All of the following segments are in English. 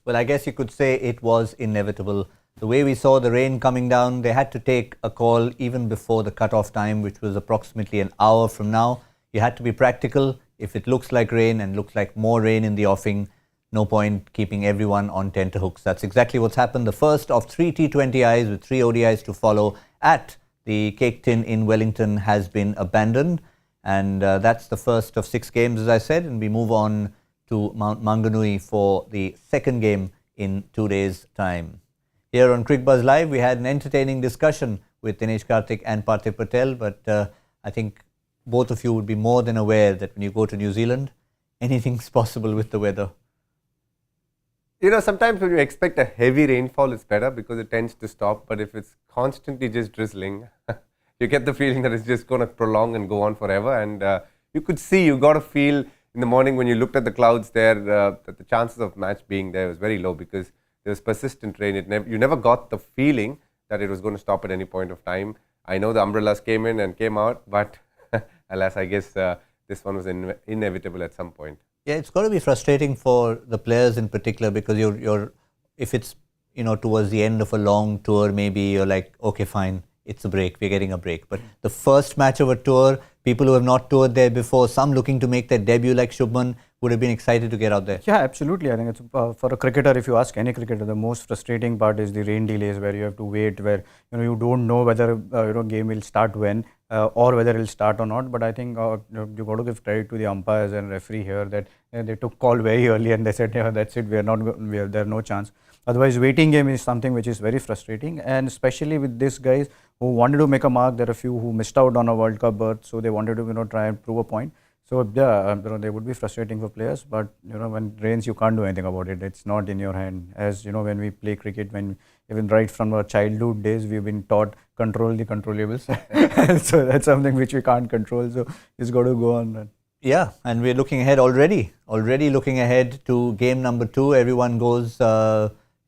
Well, I guess you could say it was inevitable. The way we saw the rain coming down, they had to take a call even before the cut-off time, which was approximately an hour from now. You had to be practical. If it looks like rain and looks like more rain in the offing, no point keeping everyone on tenterhooks. That's exactly what's happened. The first of 3 T20Is with 3 ODIs to follow at the Cake Tin in Wellington has been abandoned. And that's the first of 6 games, as I said. And we move on to Mount Maunganui for the second game in 2 days' time. Here on Cricbuzz Live, we had an entertaining discussion with Dinesh Karthik and Parthiv Patel. But I think both of you would be more than aware that when you go to New Zealand, anything's possible with the weather. You know, sometimes when you expect a heavy rainfall, it's better because it tends to stop. But if it's constantly just drizzling, you get the feeling that it's just going to prolong and go on forever. And you could see, you got to feel in the morning when you looked at the clouds there, that the chances of match being there was very low because there was persistent rain. You never got the feeling that it was going to stop at any point of time. I know the umbrellas came in and came out, but alas, I guess this one was inevitable at some point. Yeah, it's got to be frustrating for the players in particular because if it's towards the end of a long tour, maybe you're like, okay, fine, it's a break, we're getting a break. But the first match of a tour, people who have not toured there before, some looking to make their debut like Shubman would have been excited to get out there. Yeah, absolutely. I think it's for a cricketer, if you ask any cricketer, the most frustrating part is the rain delays where you have to wait, where you don't know whether game will start when or whether it will start or not. But I think you got to give credit to the umpires and referee here that they took call very early and they said, yeah, that's it, there's no chance. Otherwise, waiting game is something which is very frustrating, and especially with these guys who wanted to make a mark. There are a few who missed out on a World Cup berth, so they wanted to try and prove a point. So yeah, they would be frustrating for players, but when it rains, you can't do anything about it. It's not in your hand. As when we play cricket, even right from our childhood days, we've been taught control the controllables. So that's something which we can't control. So it's got to go on. Yeah, and we're looking ahead already looking ahead to game number 2. Everyone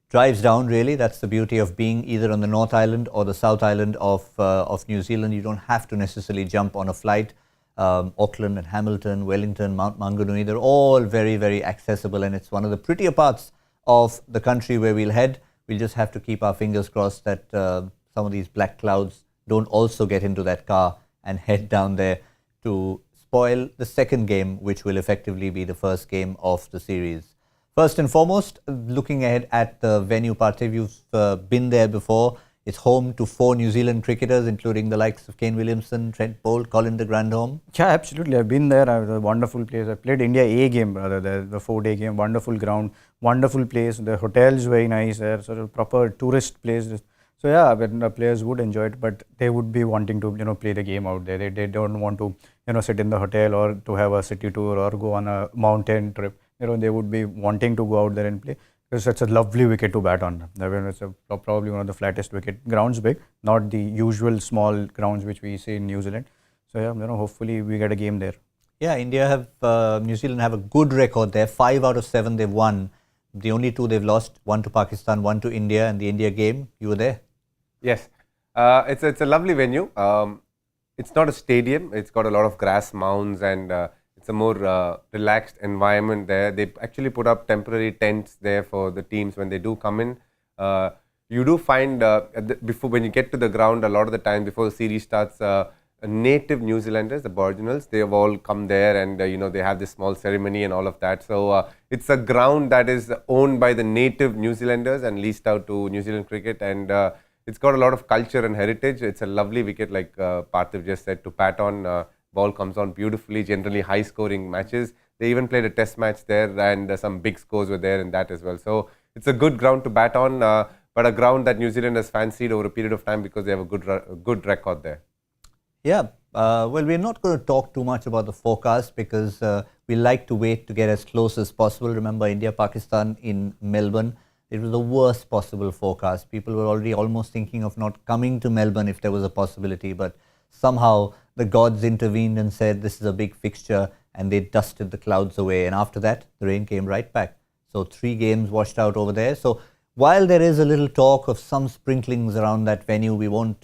drives down, really. That's the beauty of being either on the North Island or the South Island of New Zealand. You don't have to necessarily jump on a flight. Auckland and Hamilton, Wellington, Mount Maunganui, they're all very, very accessible, and it's one of the prettier parts of the country where we'll head. We'll just have to keep our fingers crossed that some of these black clouds don't also get into that car and head down there to spoil the second game, which will effectively be the first game of the series. First and foremost, looking ahead at the venue, Parthiv, you've been there before. It's home to 4 New Zealand cricketers, including the likes of Kane Williamson, Trent Boult, Colin de Grandhomme. Yeah, absolutely. I've been there. It was a wonderful place. I played India A game, rather, the 4-day game. Wonderful ground, wonderful place. The hotel's very nice there, sort of proper tourist place. So yeah, the players would enjoy it, but they would be wanting to play the game out there. They don't want to sit in the hotel or to have a city tour or go on a mountain trip. They would be wanting to go out there and play. Because it's a lovely wicket to bat on. It's probably one of the flattest wicket. Grounds big, not the usual small grounds which we see in New Zealand. So yeah, hopefully we get a game there. Yeah, New Zealand have a good record there. 5 out of 7 they've won. The only 2 they've lost, 1 to Pakistan, 1 to India, and the India game, you were there. Yes, it's a lovely venue. It's not a stadium. It's got a lot of grass mounds and it's a more relaxed environment there. They actually put up temporary tents there for the teams when they do come in. You do find when you get to the ground, a lot of the time before the series starts, native New Zealanders, the Aboriginals, they have all come there and they have this small ceremony and all of that. So it's a ground that is owned by the native New Zealanders and leased out to New Zealand cricket, and it's got a lot of culture and heritage. It's a lovely wicket, like Parthiv just said, to pat on. Ball comes on beautifully, generally high scoring matches. They even played a test match there and some big scores were there in that as well. So it's a good ground to bat on, but a ground that New Zealand has fancied over a period of time because they have a good record there. Yeah, well, we're not going to talk too much about the forecast because we like to wait to get as close as possible. Remember India-Pakistan in Melbourne, it was the worst possible forecast. People were already almost thinking of not coming to Melbourne if there was a possibility, but somehow the gods intervened and said this is a big fixture, and they dusted the clouds away, and after that the rain came right back. So 3 games washed out over there. So while there is a little talk of some sprinklings around that venue, we won't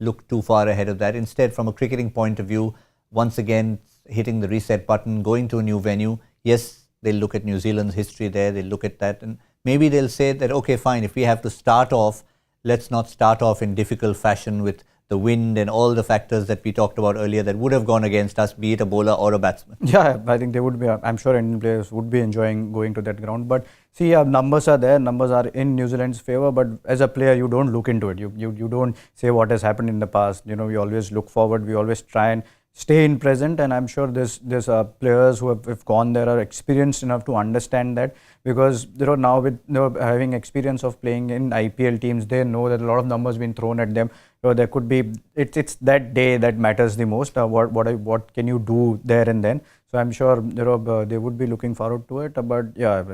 look too far ahead of that. Instead, from a cricketing point of view, once again hitting the reset button, going to a new venue. Yes, They'll look at New Zealand's history there, they'll look at that, and maybe they'll say that, okay, fine, if we have to start off, let's not start off in difficult fashion with the wind and all the factors that we talked about earlier that would have gone against us, be it a bowler or a batsman. Yeah, I think they would be, I'm sure Indian players would be enjoying going to that ground. But see, numbers are there, numbers are in New Zealand's favour, but as a player, you don't look into it. You don't say what has happened in the past. You know, we always look forward, we always try and stay in present, and I'm sure there's players who have gone there are experienced enough to understand that, because now with having experience of playing in IPL teams, they know that a lot of numbers been thrown at them. There could be it's that day that matters the most. What can you do there and then? So I'm sure they would be looking forward to it. But yeah,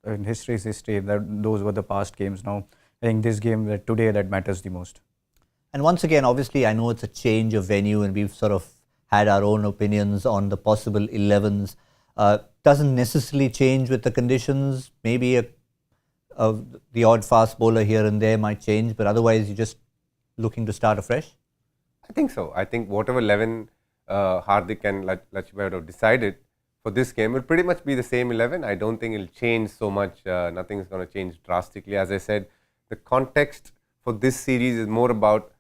in history is history. Those were the past games. Now I think this game today that matters the most. And once again, obviously, I know it's a change of venue, and we've sort of had our own opinions on the possible 11s. Doesn't necessarily change with the conditions. Maybe the odd fast bowler here and there might change, but otherwise you're just looking to start afresh? I think so. I think whatever 11 Hardik and Lachibhai have decided for this game will pretty much be the same 11. I don't think it'll change so much. Nothing is going to change drastically. As I said, the context for this series is more about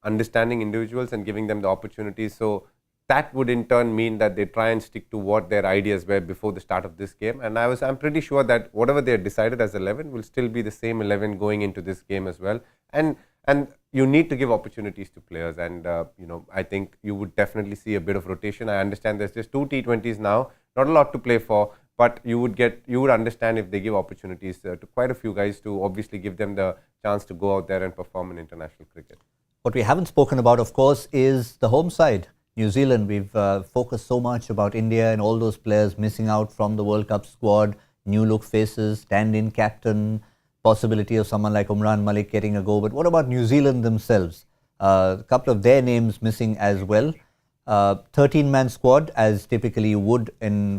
understanding individuals and giving them the opportunities. So that would in turn mean that they try and stick to what their ideas were before the start of this game. And I'm pretty sure that whatever they had decided as 11 will still be the same 11 going into this game as well. And you need to give opportunities to players, and I think you would definitely see a bit of rotation. I understand there's just 2 T20s now, not a lot to play for, but you would understand if they give opportunities to quite a few guys to obviously give them the chance to go out there and perform in international cricket. What we haven't spoken about, of course, is the home side, New Zealand. We've focused so much about India and all those players missing out from the World Cup squad, new look faces, stand-in captain, possibility of someone like Umran Malik getting a go. But what about New Zealand themselves? A couple of their names missing as well. 13-man squad, as typically you would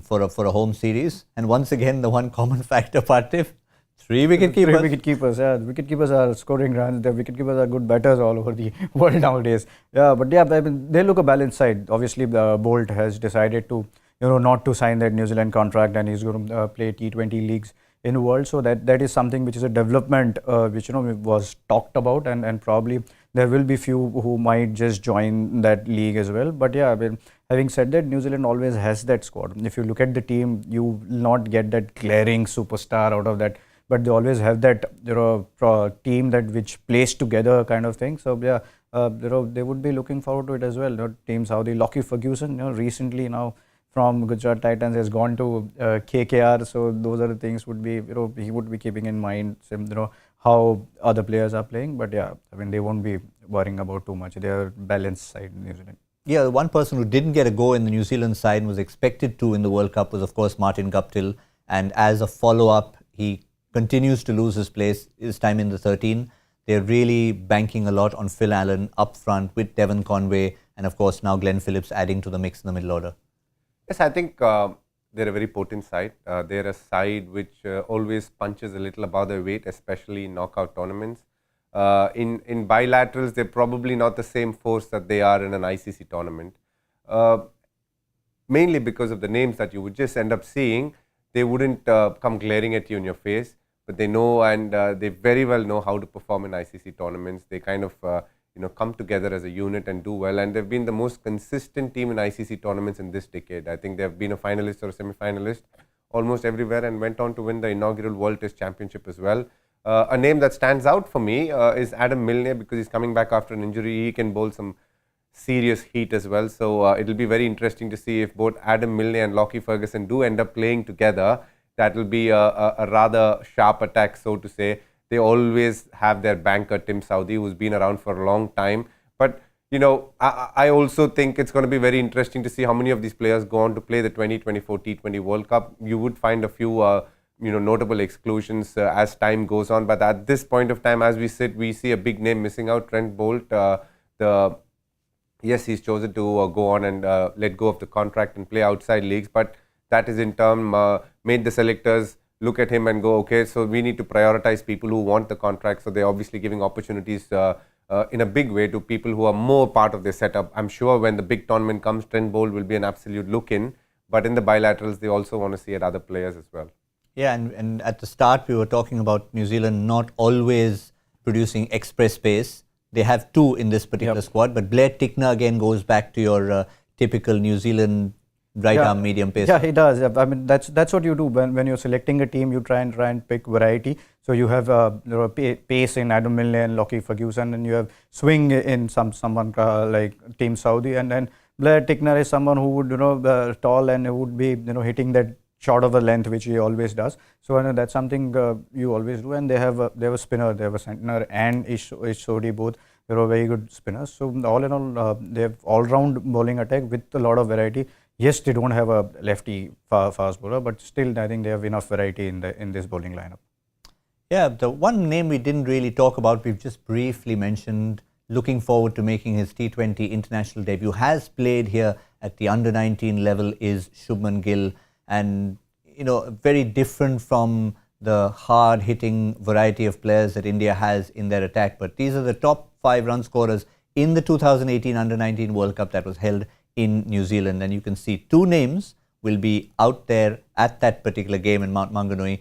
for a home series. And once again, the one common factor, Parthiv, 3 wicket keepers. 3 wicket keepers, yeah. The wicket keepers are scoring runs. The wicket keepers are good batters all over the world nowadays. Yeah, but yeah, they look a balanced side. Obviously, Bolt has decided to, not to sign that New Zealand contract, and he's going to play T20 leagues in the world. So that is something which is a development which was talked about, and probably there will be few who might just join that league as well. But yeah, having said that, New Zealand always has that squad. If you look at the team, you will not get that glaring superstar out of that, but they always have that team which plays together kind of thing. So yeah, they would be looking forward to it as well. Teams how the Lockie Ferguson recently now from Gujarat Titans has gone to KKR, so those are the things would be he would be keeping in mind how other players are playing. But yeah, they won't be worrying about too much. They are balanced side in New Zealand. Yeah, the one person who didn't get a go in the New Zealand side and was expected to in the World Cup was, of course, Martin Guptill, and as a follow-up, he continues to lose his place, this time in the 13. They're really banking a lot on Phil Allen up front with Devon Conway, and of course now Glenn Phillips adding to the mix in the middle order. Yes, I think they're a very potent side. They're a side which always punches a little above their weight, especially in knockout tournaments. In bilaterals, they're probably not the same force that they are in an ICC tournament. Mainly because of the names that you would just end up seeing, they wouldn't come glaring at you in your face, but they know, and they very well know how to perform in ICC tournaments. They kind of come together as a unit and do well, and they've been the most consistent team in ICC tournaments in this decade. I think they've been a finalist or a semi-finalist almost everywhere, and went on to win the inaugural World Test Championship as well. A name that stands out for me is Adam Milne, because he's coming back after an injury. He can bowl some serious heat as well, so it'll be very interesting to see if both Adam Milne and Lockie Ferguson do end up playing together. That will be a rather sharp attack, so to say. They always have their banker Tim Southee, who's been around for a long time. But I also think it's going to be very interesting to see how many of these players go on to play the 2024 T20 World Cup. You would find a few notable exclusions as time goes on. But at this point of time, as we sit, we see a big name missing out, Trent Bolt. Yes, he's chosen to go on and let go of the contract and play outside leagues. But that is in turn made the selectors look at him and go, okay, so we need to prioritize people who want the contract. So they're obviously giving opportunities in a big way to people who are more part of their setup. I'm sure when the big tournament comes, Trent Bolt will be an absolute look-in. but in the bilaterals, they also want to see at other players as well. Yeah, and at the start we were talking about New Zealand not always producing express pace. They have two in this particular squad, but Blair Tickner again goes back to your typical New Zealand right arm medium pace. Yeah, he does. I mean, that's what you do when you're selecting a team. You try and pick variety. So you have pace in Adam Milne and Lockie Ferguson, and you have swing in someone like Team Saudi, and then Blair Tickner is someone who would tall and who would be hitting that short of a length, which he always does. So that's something you always do. And they have a spinner, they have a centner and Ish Sodhi, both very good spinners. So all in all, they have all-round bowling attack with a lot of variety. Yes, they don't have a lefty fast bowler, but still I think they have enough variety in this bowling lineup. Yeah, the one name we didn't really talk about, we've just briefly mentioned, looking forward to making his T20 international debut, has played here at the under-19 level, is Shubman Gill. And, very different from the hard-hitting variety of players that India has in their attack. But these are the top 5 run scorers in the 2018 Under-19 World Cup that was held in New Zealand. And you can see 2 names will be out there at that particular game in Mount Maunganui.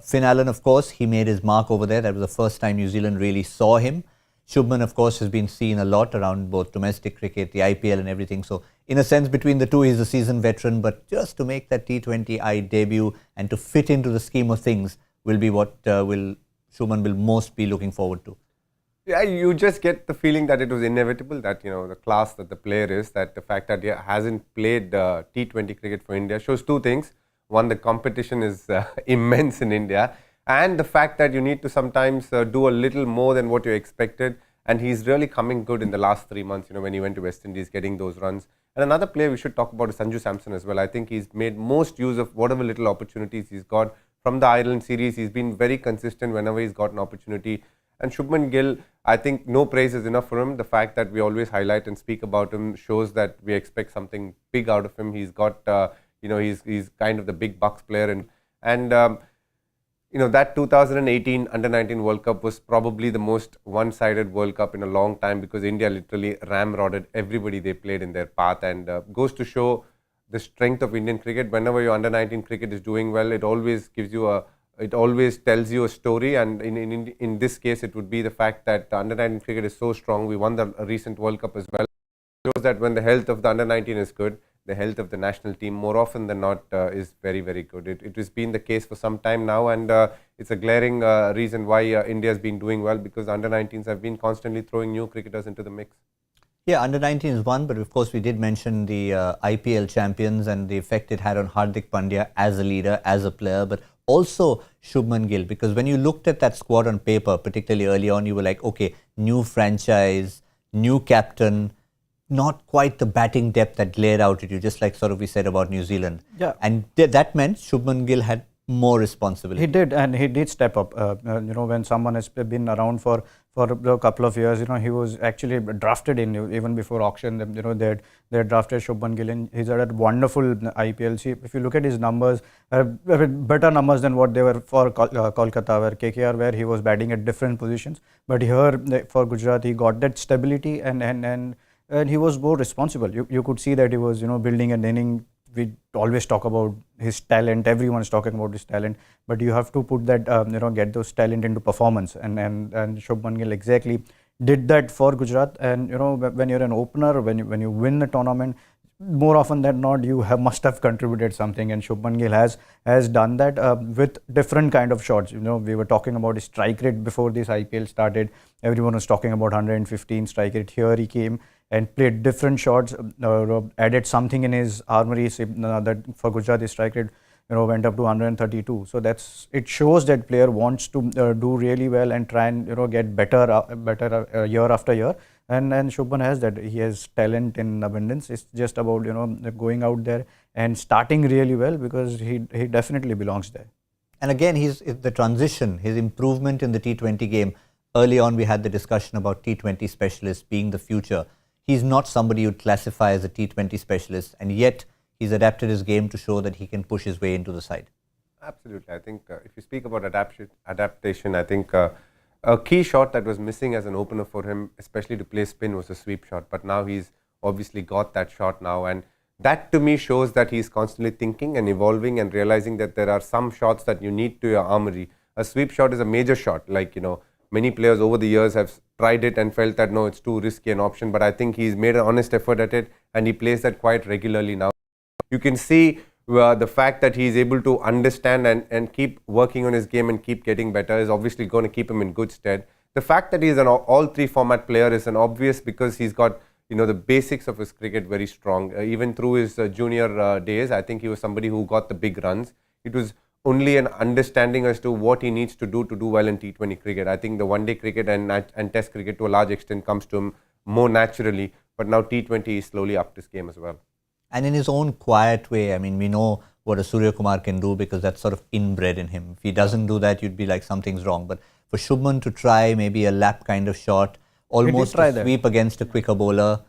Finn Allen, of course, he made his mark over there. That was the first time New Zealand really saw him. Shubman, of course, has been seen a lot around both domestic cricket, the IPL and everything. So, in a sense, between the two, he's a seasoned veteran. But just to make that T20I debut and to fit into the scheme of things will be what Shubman will most be looking forward to. Yeah, you just get the feeling that it was inevitable, that the class that the player is, that the fact that he hasn't played T20 cricket for India shows 2 things. One, the competition is immense in India, and the fact that you need to sometimes do a little more than what you expected. And he's really coming good in the last 3 months, when he went to West Indies, getting those runs. And another player we should talk about is Sanju Samson as well. I think he's made most use of whatever little opportunities he's got from the Ireland series. He's been very consistent whenever he's got an opportunity. And Shubman Gill, I think no praise is enough for him. The fact that we always highlight and speak about him shows that we expect something big out of him. He's got, he's kind of the big bucks player. And that 2018 Under-19 World Cup was probably the most one-sided World Cup in a long time, because India literally ramrodded everybody they played in their path, and goes to show the strength of Indian cricket. Whenever your Under-19 cricket is doing well, it always gives you it always tells you a story, and in this case, it would be the fact that the Under-19 cricket is so strong. We won the recent World Cup as well. It shows that when the health of the Under-19 is good, the health of the national team more often than not is very, very good. It has been the case for some time now, and it's a glaring reason why India has been doing well, because Under-19s have been constantly throwing new cricketers into the mix. Yeah, Under-19 is one, but of course we did mention the IPL champions and the effect it had on Hardik Pandya as a leader, as a player, but also Shubman Gill, because when you looked at that squad on paper, particularly early on, you were like, okay, new franchise, new captain, not quite the batting depth that glared out at you, just like sort of we said about New Zealand. Yeah. And that meant Shubman Gill had more responsibility. He did, and he did step up. When someone has been around for a couple of years, he was actually drafted in even before auction. They had drafted Shubman Gill, and he's had a wonderful IPL. See, if you look at his numbers, better numbers than what they were for Kolkata, where KKR, where he was batting at different positions. But here for Gujarat, he got that stability, and he was more responsible. You could see that he was building an inning. We always talk about his talent. Everyone's talking about his talent, but you have to put that get those talent into performance. And Shubman Gill exactly did that for Gujarat. And when you're an opener, when you win the tournament, more often than not, you must have contributed something. And Shubman Gill has done that with different kind of shots. We were talking about his strike rate before this IPL started. Everyone was talking about 115 strike rate. Here he came and played different shots, added something in his armory. That for Gujarat, his strike rate went up to 132. So it shows that player wants to do really well and try and get better year after year. And Shubman has that. He has talent in abundance. It's just about going out there and starting really well, because he definitely belongs there. And again, the transition, his improvement in the T20 game. Early on, we had the discussion about T20 specialists being the future. He's not somebody you'd classify as a T20 specialist, and yet he's adapted his game to show that he can push his way into the side. Absolutely. I think if you speak about adaptation, I think a key shot that was missing as an opener for him, especially to play spin, was a sweep shot. But now he's obviously got that shot now, and That to me shows that he's constantly thinking and evolving and realizing that there are some shots that you need to your armory. A sweep shot is a major shot. Like, many players over the years have tried it and felt that no, it's too risky an option. But I think he's made an honest effort at it, and he plays that quite regularly now. You can see the fact that he's able to understand and keep working on his game and keep getting better is obviously going to keep him in good stead. The fact that he's an all three format player is an obvious, because he's got the basics of his cricket very strong. Even through his junior days, I think he was somebody who got the big runs. It was only an understanding as to what he needs to do well in T20 cricket. I think the one-day cricket and test cricket to a large extent comes to him more naturally, but now T20 is slowly upped his game as well. And in his own quiet way, I mean, we know what a Surya Kumar can do because that's sort of inbred in him. If he doesn't do that, you'd be like, something's wrong. But for Shubman to try maybe a lap kind of shot, almost a sweep against a quicker bowler.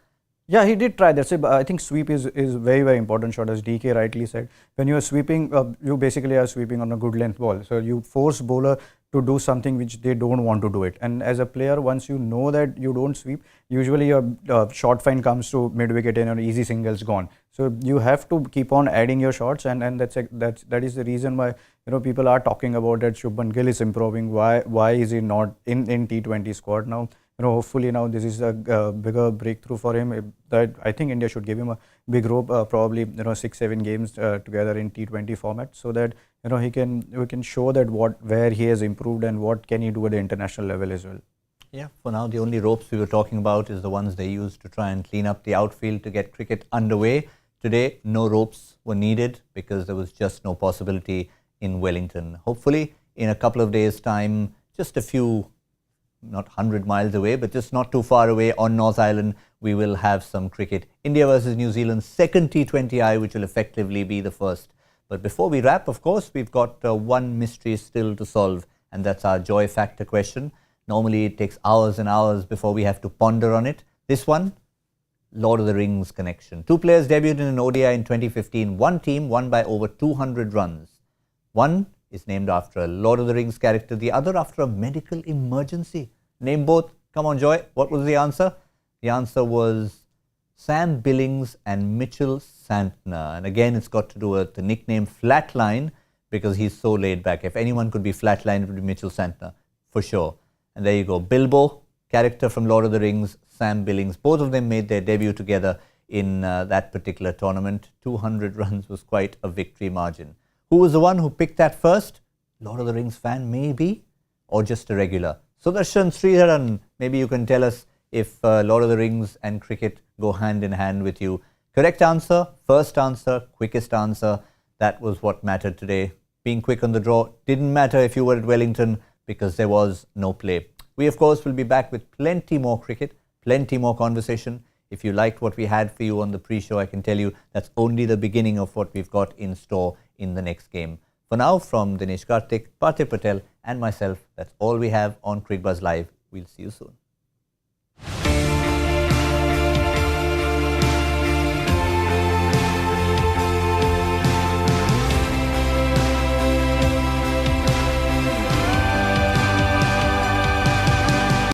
Yeah, he did try that. So I think sweep is very, very important shot, as DK rightly said. When you are sweeping, you basically are sweeping on a good length ball. So you force bowler to do something which they don't want to do it. And as a player, once you know that you don't sweep, usually your short fine comes to mid wicket and your easy singles gone. So you have to keep on adding your shots, and that is the reason why people are talking about that Shubman Gill is improving. Why is he not in T20 squad now? Hopefully now this is a bigger breakthrough for him. That I think India should give him a big rope, probably 6-7 games together in T20 format, so that we can show that where he has improved and what can he do at the international level as well. Yeah, for now the only ropes we were talking about is the ones they used to try and clean up the outfield to get cricket underway. Today, no ropes were needed because there was just no possibility in Wellington. Hopefully, in a couple of days' time, just a few, not 100 miles away, but just not too far away on North Island, we will have some cricket. India versus New Zealand's second T20I, which will effectively be the first. But before we wrap, of course, we've got one mystery still to solve, and that's our joy factor question. Normally, it takes hours and hours before we have to ponder on it. This one, Lord of the Rings connection. Two players debuted in an ODI in 2015. One team won by over 200 runs. One is named after a Lord of the Rings character, the other after a medical emergency. Name both. Come on, Joy. What was the answer? The answer was Sam Billings and Mitchell Santner. And again, it's got to do with the nickname Flatline because he's so laid back. If anyone could be Flatline, it would be Mitchell Santner, for sure. And there you go. Bilbo, character from Lord of the Rings, Sam Billings. Both of them made their debut together in that particular tournament. 200 runs was quite a victory margin. Who was the one who picked that first? Lord of the Rings fan, maybe? Or just a regular? Sudarshan Sridharan, maybe you can tell us if Lord of the Rings and cricket go hand in hand with you. Correct answer, first answer, quickest answer. That was what mattered today. Being quick on the draw didn't matter if you were at Wellington because there was no play. We, of course, will be back with plenty more cricket, plenty more conversation. If you liked what we had for you on the pre-show, I can tell you that's only the beginning of what we've got in store in the next game. For now, from Dinesh Karthik, Parthiv Patel and myself, that's all we have on Cricbuzz Live. We'll see you soon.